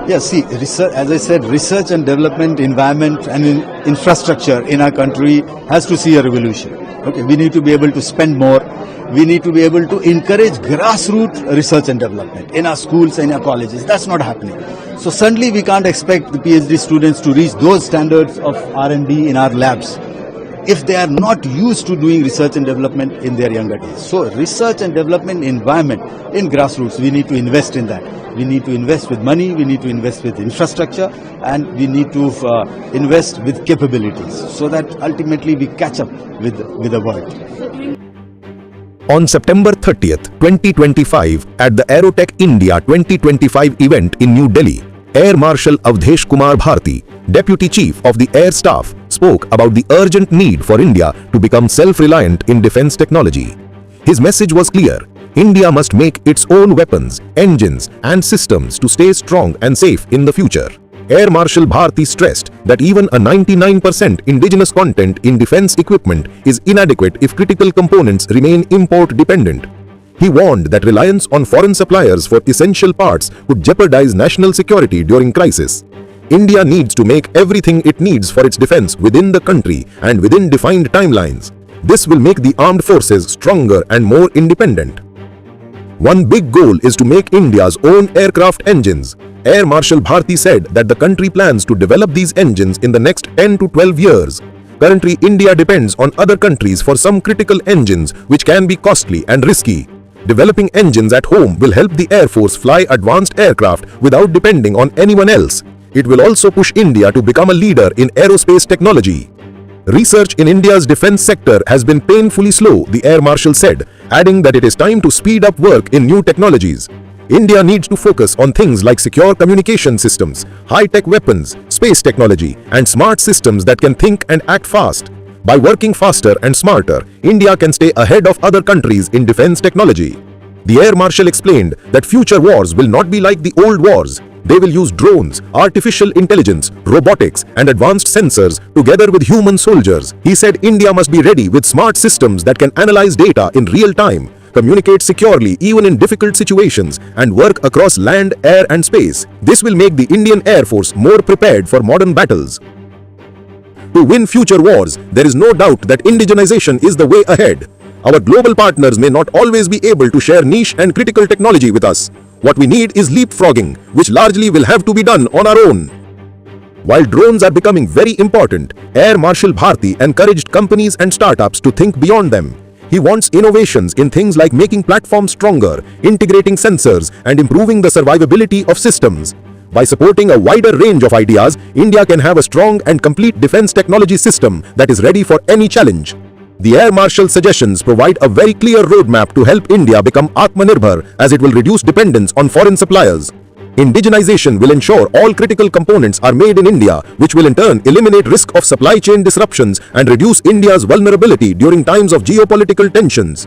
Yeah, see, research, as I said, research and development environment and infrastructure in our country has to see a revolution. Okay, we need to be able to spend more. We need to be able to encourage grassroots research and development in our schools and in our colleges. That's not happening. So certainly we can't expect the PhD students to reach those standards of R&D in our labs if they are not used to doing research and development in their younger days. So research and development environment in grassroots, we need to invest in that. We need to invest with money, we need to invest with infrastructure, and we need to invest with capabilities so that ultimately we catch up with the world. On September 30th, 2025, at the Aero Tech India 2025 event in New Delhi, Air Marshal Awadhesh Kumar Bharti, Deputy Chief of the Air Staff, spoke about the urgent need for India to become self-reliant in defense technology. His message was clear: India must make its own weapons, engines, and systems to stay strong and safe in the future. Air Marshal Bharti stressed that even a 99% indigenous content in defense equipment is inadequate if critical components remain import-dependent. He warned that reliance on foreign suppliers for essential parts could jeopardize national security during crisis. India needs to make everything it needs for its defense within the country and within defined timelines. This will make the armed forces stronger and more independent. One big goal is to make India's own aircraft engines. Air Marshal Bharti said that the country plans to develop these engines in the next 10 to 12 years. Currently, India depends on other countries for some critical engines which can be costly and risky. Developing engines at home will help the Air Force fly advanced aircraft without depending on anyone else. It will also push India to become a leader in aerospace technology. Research in India's defense sector has been painfully slow, the Air Marshal said, adding that it is time to speed up work in new technologies. India needs to focus on things like secure communication systems, high-tech weapons, space technology, and smart systems that can think and act fast. By working faster and smarter, India can stay ahead of other countries in defense technology. The Air Marshal explained that future wars will not be like the old wars. They will use drones, artificial intelligence, robotics, and advanced sensors together with human soldiers. He said India must be ready with smart systems that can analyze data in real time, communicate securely even in difficult situations, and work across land, air, and space. This will make the Indian Air Force more prepared for modern battles. To win future wars, there is no doubt that indigenization is the way ahead. Our global partners may not always be able to share niche and critical technology with us. What we need is leapfrogging, which largely will have to be done on our own. While drones are becoming very important, Air Marshal Bharti encouraged companies and startups to think beyond them. He wants innovations in things like making platforms stronger, integrating sensors, and improving the survivability of systems. By supporting a wider range of ideas, India can have a strong and complete defense technology system that is ready for any challenge. The Air Marshal's suggestions provide a very clear roadmap to help India become Atmanirbhar, as it will reduce dependence on foreign suppliers. Indigenization will ensure all critical components are made in India, which will in turn eliminate risk of supply chain disruptions and reduce India's vulnerability during times of geopolitical tensions.